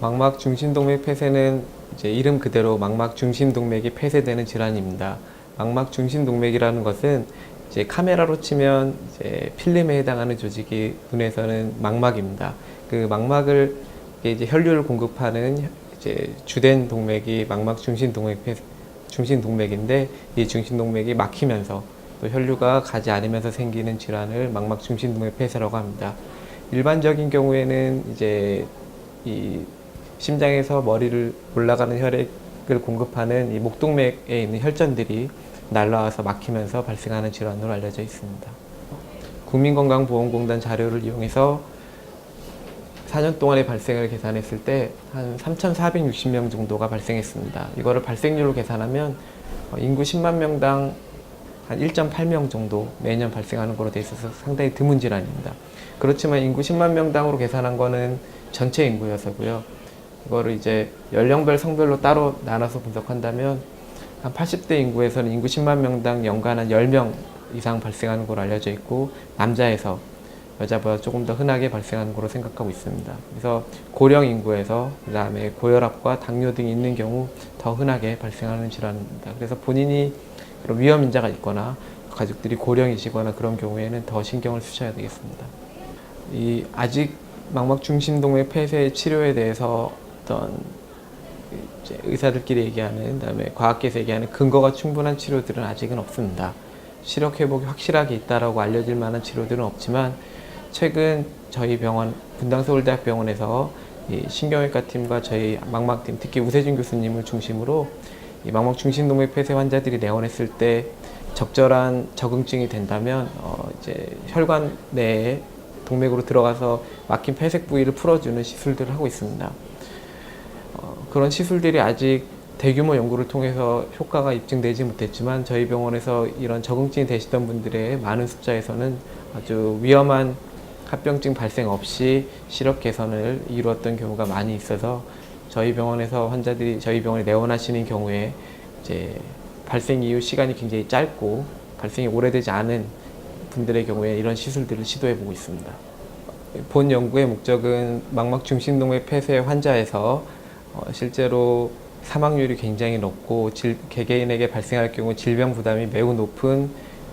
망막 중심동맥 폐쇄는 이제 이름 그대로 망막 중심동맥이 폐쇄되는 질환입니다. 망막 중심동맥이라는 것은 이제 카메라로 치면 이제 필름에 해당하는 조직이 눈에서는 망막입니다. 그 망막을 이제 혈류를 공급하는 이제 주된 동맥이 망막 중심동맥인데 이 중심동맥이 막히면서 또 혈류가 가지 않으면서 생기는 질환을 망막 중심동맥 폐쇄라고 합니다. 일반적인 경우에는 이제 이 심장에서 머리를 올라가는 혈액을 공급하는 이 목동맥에 있는 혈전들이 날라와서 막히면서 발생하는 질환으로 알려져 있습니다. 국민건강보험공단 자료를 이용해서 4년 동안의 발생을 계산했을 때 한 3,460명 정도가 발생했습니다. 이거를 발생률로 계산하면 인구 10만 명당 한 1.8명 정도 매년 발생하는 거로 돼 있어서 상당히 드문 질환입니다. 그렇지만 인구 10만 명당으로 계산한 거는 전체 인구여서고요. 이거를 이제 연령별 성별로 따로 나눠서 분석한다면 한 80대 인구에서는 인구 10만 명당 연간 한 10명 이상 발생하는 걸로 알려져 있고, 남자에서 여자보다 조금 더 흔하게 발생하는 걸로 생각하고 있습니다. 그래서 고령 인구에서 그 다음에 고혈압과 당뇨 등이 있는 경우 더 흔하게 발생하는 질환입니다. 그래서 본인이 그런 위험 인자가 있거나 가족들이 고령이시거나 그런 경우에는 더 신경을 쓰셔야 되겠습니다. 아직 망막 중심동맥 폐쇄 치료에 대해서 어떤 이제 의사들끼리 얘기하는, 그다음에 과학계에서 얘기하는 근거가 충분한 치료들은 아직은 없습니다. 시력 회복이 확실하게 있다라고 알려질 만한 치료들은 없지만, 최근 저희 병원 분당서울대학병원에서 이 신경외과 팀과 저희 망막팀, 특히 우세준 교수님을 중심으로 이 망막 중심동맥 폐쇄 환자들이 내원했을 때 적절한 적응증이 된다면 이제 혈관 내에 동맥으로 들어가서 막힌 폐색 부위를 풀어주는 시술들을 하고 있습니다. 그런 시술들이 아직 대규모 연구를 통해서 효과가 입증되지 못했지만, 저희 병원에서 이런 적응증이 되시던 분들의 많은 숫자에서는 아주 위험한 합병증 발생 없이 시력 개선을 이루었던 경우가 많이 있어서, 저희 병원에서 환자들이 저희 병원에 내원하시는 경우에 이제 발생 이후 시간이 굉장히 짧고 발생이 오래되지 않은 분들의 경우에 이런 시술들을 시도해 보고 있습니다. 본 연구의 목적은 망막 중심동맥 폐쇄 환자에서 실제로 사망률이 굉장히 높고 개개인에게 발생할 경우 질병 부담이 매우 높은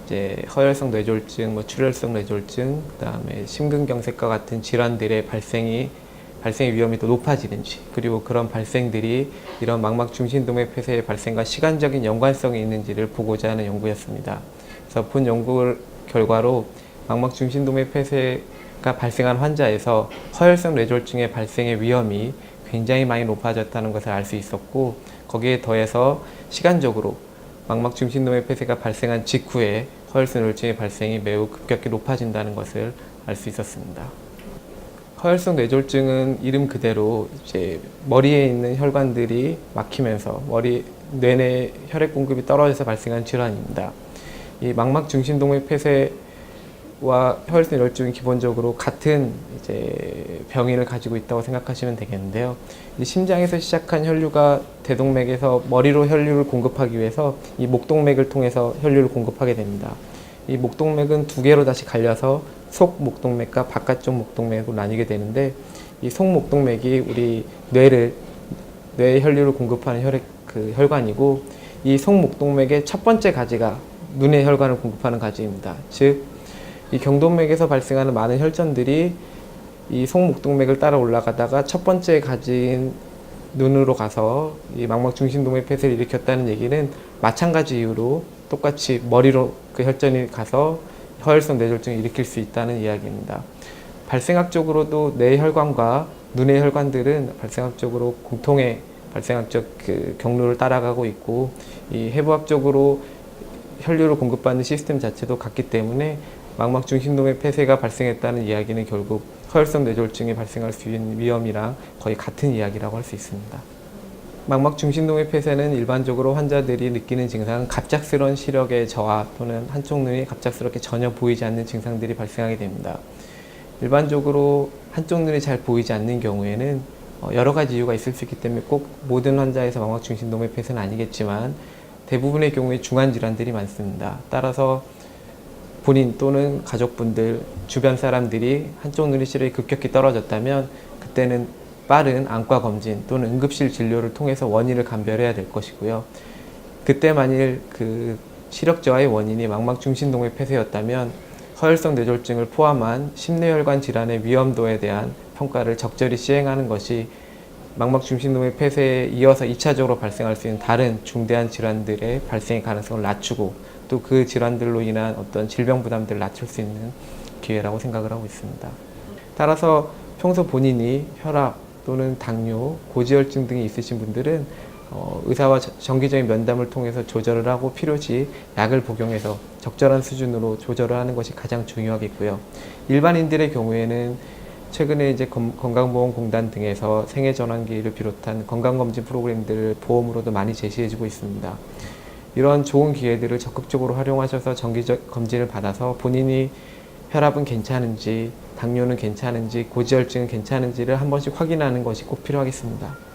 이제 허혈성 뇌졸중, 출혈성 뇌졸중, 그다음에 심근경색과 같은 질환들의 발생의 위험이 더 높아지는지, 그리고 그런 발생들이 이런 망막 중심동맥 폐쇄의 발생과 시간적인 연관성이 있는지를 보고자 하는 연구였습니다. 그래서 본 연구 결과로 망막 중심동맥 폐쇄가 발생한 환자에서 허혈성 뇌졸중의 발생의 위험이 굉장히 많이 높아졌다는 것을 알 수 있었고, 거기에 더해서 시간적으로 망막 중심동맥 폐쇄가 발생한 직후에 허혈성 뇌졸중의 발생이 매우 급격히 높아진다는 것을 알 수 있었습니다. 허혈성 뇌졸중은 이름 그대로 이제 머리에 있는 혈관들이 막히면서 뇌내 혈액 공급이 떨어져서 발생한 질환입니다. 이 망막 중심동맥 폐쇄와 혈액 뇌졸중은 기본적으로 같은 이제 병인을 가지고 있다고 생각하시면 되겠는데요. 심장에서 시작한 혈류가 대동맥에서 머리로 혈류를 공급하기 위해서 이 목동맥을 통해서 혈류를 공급하게 됩니다. 이 목동맥은 두 개로 다시 갈려서 속목동맥과 바깥쪽 목동맥으로 나뉘게 되는데, 이 속목동맥이 우리 뇌에 혈류를 공급하는 혈관이고, 이 속목동맥의 첫 번째 가지가 눈의 혈관을 공급하는 가지입니다. 즉, 이 경동맥에서 발생하는 많은 혈전들이 이 속목동맥을 따라 올라가다가 첫 번째 가지인 눈으로 가서 이 망막 중심동맥 폐쇄를 일으켰다는 얘기는 마찬가지 이유로 똑같이 머리로 그 혈전이 가서 허혈성 뇌졸중을 일으킬 수 있다는 이야기입니다. 발생학적으로도 뇌 혈관과 눈의 혈관들은 발생학적으로 공통의 발생학적 경로를 따라가고 있고, 이 해부학적으로 혈류를 공급받는 시스템 자체도 같기 때문에 망막 중심동맥 폐쇄가 발생했다는 이야기는 결국 허혈성 뇌졸중이 발생할 수 있는 위험이랑 거의 같은 이야기라고 할 수 있습니다. 망막 중심동맥 폐쇄는 일반적으로 환자들이 느끼는 증상은 갑작스러운 시력의 저하 또는 한쪽 눈이 갑작스럽게 전혀 보이지 않는 증상들이 발생하게 됩니다. 일반적으로 한쪽 눈이 잘 보이지 않는 경우에는 여러 가지 이유가 있을 수 있기 때문에 꼭 모든 환자에서 망막 중심동맥 폐쇄는 아니겠지만, 대부분의 경우에 중한 질환들이 많습니다. 따라서 본인 또는 가족분들, 주변 사람들이 한쪽 눈의 시력이 급격히 떨어졌다면 그때는 빠른 안과 검진 또는 응급실 진료를 통해서 원인을 감별해야 될 것이고요. 그때 만일 그 시력 저하의 원인이 망막중심동의 폐쇄였다면 서열성 뇌졸중을 포함한 심뇌혈관 질환의 위험도에 대한 평가를 적절히 시행하는 것이 망막중심동의 폐쇄에 이어서 2차적으로 발생할 수 있는 다른 중대한 질환들의 발생의 가능성을 낮추고 또 그 질환들로 인한 어떤 질병 부담들을 낮출 수 있는 기회라고 생각을 하고 있습니다. 따라서 평소 본인이 혈압 또는 당뇨, 고지혈증 등이 있으신 분들은 의사와 정기적인 면담을 통해서 조절을 하고 필요시 약을 복용해서 적절한 수준으로 조절을 하는 것이 가장 중요하겠고요. 일반인들의 경우에는 최근에 이제 건강보험공단 등에서 생애전환기를 비롯한 건강검진 프로그램들을 보험으로도 많이 제시해주고 있습니다. 이런 좋은 기회들을 적극적으로 활용하셔서 정기적 검진을 받아서 본인이 혈압은 괜찮은지, 당뇨는 괜찮은지, 고지혈증은 괜찮은지를 한 번씩 확인하는 것이 꼭 필요하겠습니다.